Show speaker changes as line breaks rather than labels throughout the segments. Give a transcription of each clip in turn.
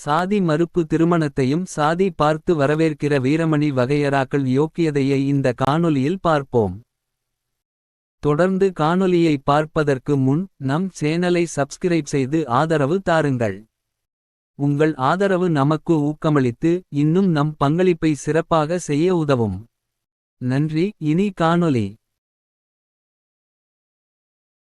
சாதி மறுப்பு திருமணத்தையும் சாதி பார்த்து வரவேற்கிற வீரமணி வகையறாக்கள் யோக்கியதையை இந்த காணொளியில் பார்ப்போம். தொடர்ந்து காணொளியை பார்ப்பதற்கு முன் நம் சேனலை சப்ஸ்கிரைப் செய்து ஆதரவு தாருங்கள். உங்கள் ஆதரவு நமக்கு ஊக்கமளித்து இன்னும் நம் பங்களிப்பை சிறப்பாக செய்ய உதவும். நன்றி. இனி காணொளி.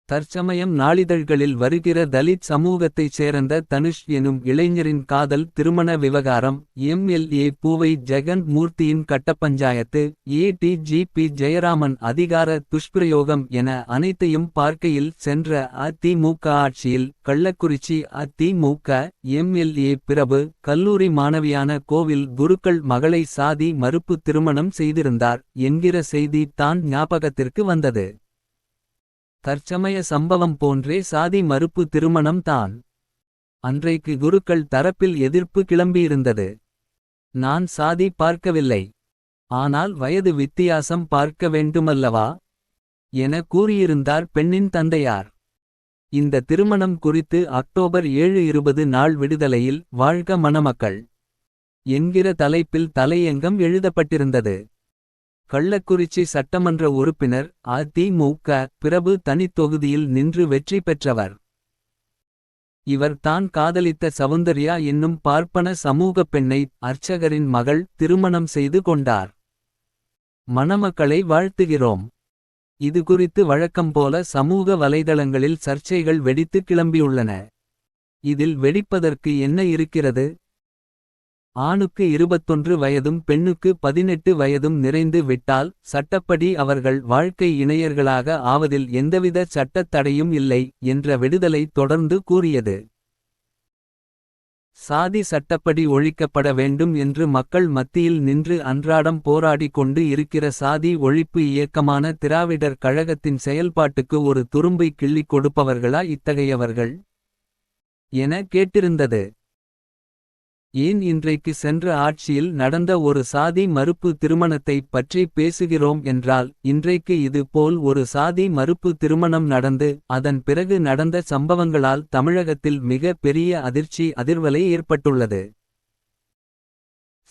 தற்சமயம் நாளிதழ்களில் வருகிற தலித் சமூகத்தைச் சேர்ந்த தனுஷ் எனும் இளைஞரின் காதல் திருமண விவகாரம், எம்.எல்.ஏ. பூவை ஜெகன் மூர்த்தியின் கட்டப்பஞ்சாயத்து, ஏ.டி.ஜி.பி. ஜெயராமன் அதிகார துஷ்பிரயோகம் என அனைத்தையும் பார்க்கையில் சென்ற அ.தி.மு.க. ஆட்சியில் கள்ளக்குறிச்சி அ.தி.மு.க. எம்.எல்.ஏ. பிரபு கல்லூரி மாணவியான கோவில் குருக்கள் மகளை சாதி மறுப்பு திருமணம் செய்திருந்தார் என்கிற செய்தி தான் ஞாபகத்திற்கு வந்தது. தற்சமய சம்பவம் போன்றே சாதி மறுப்பு திருமணம் தான். அன்றைக்கு குருக்கள் தரப்பில் எதிர்ப்பு கிளம்பியிருந்தது. நான் சாதி பார்க்கவில்லை, ஆனால் வயது வித்தியாசம் பார்க்க வேண்டுமல்லவா என கூறியிருந்தார் பெண்ணின் தந்தையார். இந்த திருமணம் குறித்து அக்டோபர் 7, 20 நாள் விடுதலையில் வாழ்க மணமக்கள் என்கிற தலைப்பில் தலையங்கம் எழுதப்பட்டிருந்தது. கள்ளக்குறிச்சி சட்டமன்ற உறுப்பினர் அ.தி.மு.க. பிரபு தனித்தொகுதியில் நின்று வெற்றி பெற்றவர். இவர் தான் காதலித்த சவுந்தர்யா என்னும் பார்ப்பன சமூகப் பெண்ணை அர்ச்சகரின் மகள் திருமணம் செய்து கொண்டார். மணமக்களை வாழ்த்துகிறோம். இதுகுறித்து வழக்கம்போல சமூக வலைதளங்களில் சர்ச்சைகள் வெடித்து கிளம்பியுள்ளன. இதில் வெடிப்பதற்கு என்ன இருக்கிறது? ஆணுக்கு 21 வயதும் பெண்ணுக்கு 18 வயதும் நிறைந்து விட்டால் சட்டப்படி அவர்கள் வாழ்க்கை இணையர்களாக ஆவதில் எந்தவித சட்டத் தடையும் இல்லை என்ற விடுதலை தொடர்ந்து கூறியது. சாதி சட்டப்படி ஒழிக்கப்பட வேண்டும் என்று மக்கள் மத்தியில் நின்று அன்றாடம் போராடி கொண்டு இருக்கிற சாதி ஒழிப்பு இயக்கமான திராவிடர் கழகத்தின் செயல்பாட்டுக்கு ஒரு துரும்பை கிள்ளிக் கொடுப்பவர்களா இத்தகையவர்கள் என கேட்டிருந்தது. ஏன் இன்றைக்கு சென்ற ஆட்சியில் நடந்த ஒரு சாதி மறுப்பு திருமணத்தை பற்றி பேசுகிறோம் என்றால், இன்றைக்கு இது போல் ஒரு சாதி மறுப்பு திருமணம் நடந்து அதன் பிறகு நடந்த சம்பவங்களால் தமிழகத்தில் மிக பெரிய அதிர்ச்சி அதிர்வலை ஏற்பட்டுள்ளது.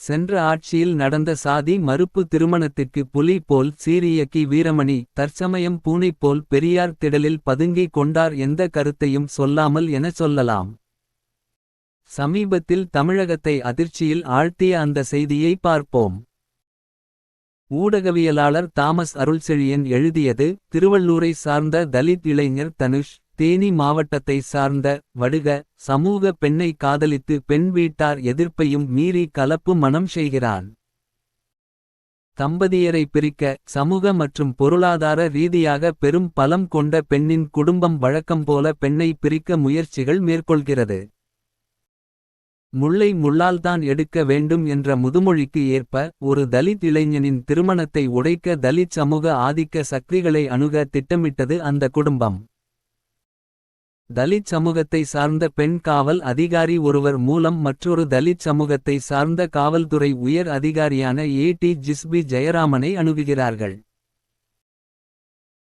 சென்ற ஆட்சியில் நடந்த சாதி மறுப்பு திருமணத்திற்கு புலி போல் சீறிய கி. வீரமணி தற்சமயம் பூனை போல் பெரியார் திடலில் பதுங்கிக் கொண்டார் எந்த கருத்தையும் சொல்லாமல் என சொல்லலாம். சமீபத்தில் தமிழகத்தை அதிர்ச்சியில் ஆழ்த்திய அந்த செய்தியை பார்ப்போம். ஊடகவியலாளர் தாமஸ் அருள்செழியன் எழுதியது. திருவள்ளூரை சார்ந்த தலித் இளைஞர் தனுஷ் தேனி மாவட்டத்தை சார்ந்த வடுக சமூக பெண்ணை காதலித்து பெண் வீட்டார் எதிர்ப்பையும் மீறி கலப்பு மணம் செய்கிறான். தம்பதியரை பிரிக்க சமூக மற்றும் பொருளாதார ரீதியாக பெரும் பலம் கொண்ட பெண்ணின் குடும்பம் வழக்கம்போல பெண்ணை பிரிக்க முயற்சிகள் மேற்கொள்கிறது. முள்ளை முள்ளால்தான் எடுக்க வேண்டும் என்ற முதுமொழிக்கு ஏற்ப ஒரு தலித் இளைஞனின் திருமணத்தை உடைக்க தலித் சமூக ஆதிக்க சக்திகளை அணுக திட்டமிட்டது அந்த குடும்பம். தலித் சமூகத்தை சார்ந்த பெண் காவல் அதிகாரி ஒருவர் மூலம் மற்றொரு தலித் சமூகத்தை சார்ந்த காவல்துறை உயர் அதிகாரியான ஏ.டி.ஜி.பி. ஜெயராமனை அணுகுகிறார்கள்.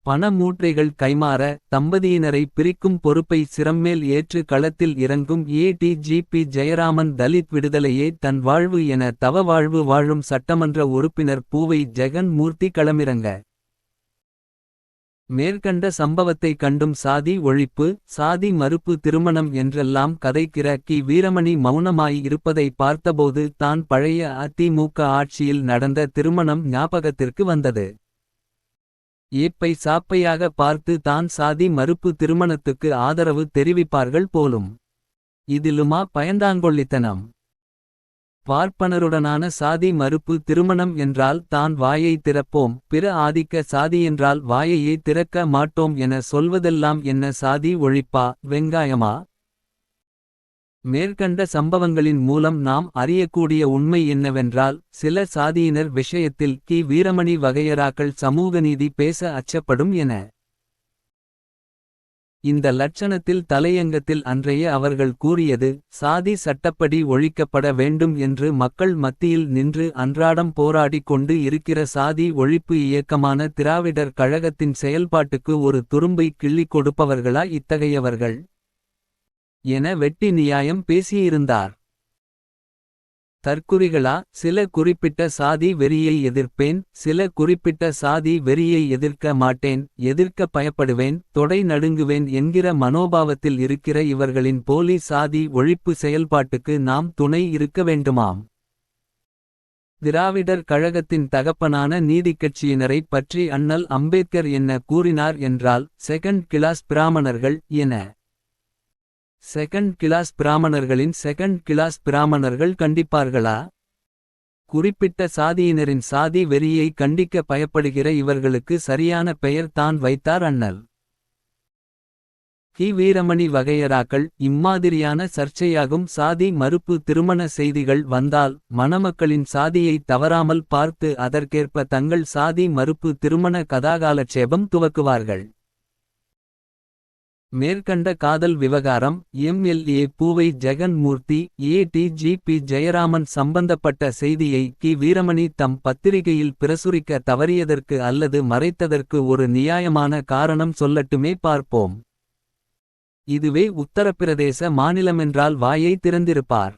பண மூட்டைகள் கைமாற தம்பதியினரை பிரிக்கும் பொறுப்பை சிரம்மேல் ஏற்று களத்தில் இறங்கும் ஏ.டி.ஜி.பி. ஜெயராமன் தலித் விடுதலையே தன் வாழ்வு என தவ வாழ்வு வாழும் சட்டமன்ற உறுப்பினர் பூவை ஜெகன் மூர்த்தி களமிறங்க. மேற்கண்ட சம்பவத்தை கண்டும் சாதி ஒழிப்பு சாதி மறுப்பு திருமணம் என்றெல்லாம் கதைக்கிற கி. வீரமணி மௌனமாய் இருப்பதை பார்த்தபோது தான் பழைய அ.தி.மு.க. ஆட்சியில் நடந்த திருமணம் ஞாபகத்திற்கு வந்தது. ஏப்பை சாப்பையாக பார்த்து தான் சாதி மறுப்பு திருமணத்துக்கு ஆதரவு தெரிவிப்பார்கள் போலும். இதிலுமா பயந்தாங்கொள்ளித்தனம்? பார்ப்பனருடனான சாதி மறுப்பு திருமணம் என்றால் தான் வாயை திறப்போம், பிற ஆதிக்க சாதியென்றால் வாயையே திறக்க மாட்டோம் என சொல்வதெல்லாம் என்ன சாதி ஒழிப்பா வெங்காயமா? மேற்கண்ட சம்பவங்களின் மூலம் நாம் அறியக்கூடிய உண்மை என்னவென்றால், சில சாதியினர் விஷயத்தில் கி. வீரமணி வகையறாக்கள் சமூகநீதி பேச அச்சப்படும் என. இந்த லட்சணத்தில் தலையங்கத்தில் அன்றைய அவர்கள் கூறியது, சாதி சட்டப்படி ஒழிக்கப்பட வேண்டும் என்று மக்கள் மத்தியில் நின்று அன்றாடம் போராடிக் கொண்டு இருக்கிற சாதி ஒழிப்பு இயக்கமான திராவிடர் கழகத்தின் செயல்பாட்டுக்கு ஒரு துரும்பை கிள்ளிக் கொடுப்பவர்களா இத்தகையவர்கள் என வெட்டி நியாயம் பேசியிருந்தார். தற்குறிகளா? சில குறிப்பிட்ட சாதி வெறியை எதிர்ப்பேன். சில குறிப்பிட்ட சாதி வெறியை எதிர்க்க மாட்டேன். எதிர்க்க பயப்படுவேன், தொடை நடுங்குவேன் என்கிற மனோபாவத்தில் இருக்கிற இவர்களின் போலி சாதி ஒழிப்பு செயல்பாட்டுக்கு நாம் துணை இருக்க வேண்டுமாம். திராவிடர் கழகத்தின் தகப்பனான நீதிக்கட்சியினரைப் பற்றி அண்ணல் அம்பேத்கர் என்ன கூறினார் என்றால், செகண்ட் கிளாஸ் பிராமணர்கள் என. செகண்ட் கிளாஸ் பிராமணர்களின் செகண்ட் கிளாஸ் பிராமணர்கள் கண்டிப்பார்களா? குறிப்பிட்ட சாதியினரின் சாதி வெறியை கண்டிக்க பயப்படுகிற இவர்களுக்கு சரியான பெயர் தான் வைத்தார் அண்ணல் கி. வீரமணி. வகையறாக்கள். இம்மாதிரியான சர்ச்சையாகும் சாதி மறுப்பு திருமண செய்திகள் வந்தால் மணமக்களின் சாதியை தவறாமல் பார்த்து அதற்கேற்ப தங்கள் சாதி மறுப்பு திருமண கதாகாலட்சேபம் துவக்குவார்கள். மேற்கண்ட காதல் விவகாரம் எம்.எல்.ஏ. பூவை ஜெகன்மூர்த்தி ஏ.டி.ஜி.பி. ஜெயராமன் சம்பந்தப்பட்ட செய்தியை கி. வீரமணி தம் பத்திரிகையில் பிரசுரிக்க தவறியதற்கு அல்லது மறைத்ததற்கு ஒரு நியாயமான காரணம் சொல்லட்டுமே பார்ப்போம். இதுவே உத்தரப்பிரதேச மாநிலமென்றால் வாயை திறந்திருப்பார்.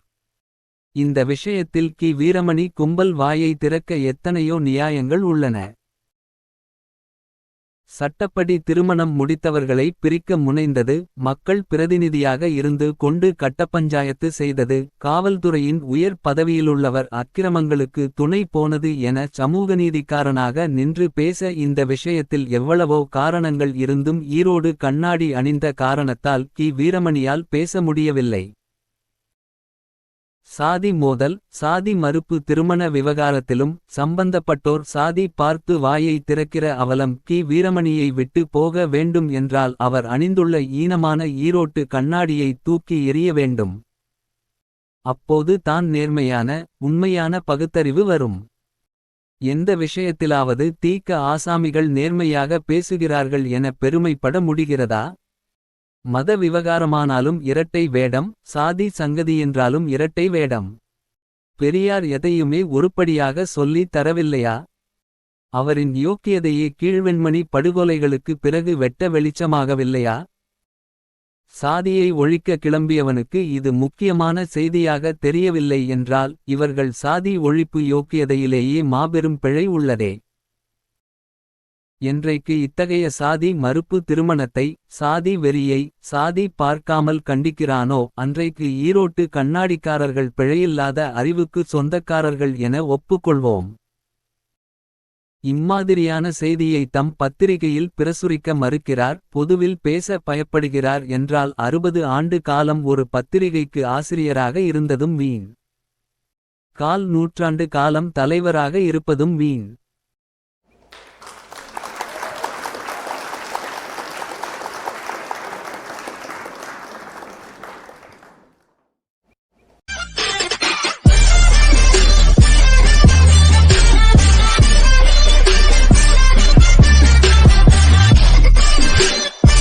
இந்த விஷயத்தில் கி. வீரமணி கும்பல் வாயை திறக்க எத்தனையோ நியாயங்கள் உள்ளன. சட்டப்படி திருமணம் முடித்தவர்களை பிரிக்க முனைந்தது, மக்கள் பிரதிநிதியாக இருந்து கொண்டு கட்டப்பஞ்சாயத்து செய்தது, காவல்துறையின் உயர் பதவியிலுள்ளவர் அக்கிரமங்களுக்கு துணை போனது என சமூகநீதிக்காரனாக நின்று பேச இந்த விஷயத்தில் எவ்வளவோ காரணங்கள் இருந்தும் ஈரோடு கண்ணாடி அணிந்த காரணத்தால் கி. வீரமணியால் பேச முடியவில்லை. சாதி மோதல் சாதி மறுப்பு திருமண விவகாரத்திலும் சம்பந்தப்பட்டோர் சாதி பார்த்து வாயை திறக்கிற அவலம் கி. வீரமணியை விட்டு போக வேண்டும் என்றால் அவர் அணிந்துள்ள ஈனமான ஈரோட்டு கண்ணாடியை தூக்கி எறிய வேண்டும். அப்போது தான் நேர்மையான உண்மையான பகுத்தறிவு வரும். எந்த விஷயத்திலாவது தீக்க ஆசாமிகள் நேர்மையாக பேசுகிறார்கள் என பெருமைப்பட முடிகிறதா? மத விவகாரமானாலும் இரட்டை வேடம், சாதி சங்கதியென்றாலும் இரட்டை வேடம். பெரியார் எதையுமே உருப்படியாக சொல்லி தரவில்லையா? அவரின் யோக்கியதையே கீழ்வெண்மணி படுகொலைகளுக்கு பிறகு வெட்ட வெளிச்சமாகவில்லையா? சாதியை ஒழிக்க கிளம்பியவனுக்கு இது முக்கியமான செய்தியாக தெரியவில்லை என்றால் இவர்கள் சாதி ஒழிப்பு யோக்கியதையிலேயே மாபெரும் பிழை உள்ளதே. என்றைக்கு இத்தகைய சாதி மறுப்பு திருமணத்தை, சாதி வெறியை, சாதி பார்க்காமல் கண்டிக்கிறானோ அன்றைக்கு ஈரோட்டு கண்ணாடிக்காரர்கள் பிழையில்லாத அறிவுக்கு சொந்தக்காரர்கள் என ஒப்புக்கொள்வோம். இம்மாதிரியான செய்தியை தம் பத்திரிகையில் பிரசுரிக்க மறுக்கிறார், பொதுவில் பேச பயப்படுகிறார் என்றால் 60 ஆண்டு காலம் ஒரு பத்திரிகைக்கு ஆசிரியராக இருந்ததும் வீண். கால் நூற்றாண்டு காலம் தலைவராக இருப்பதும் வீண்.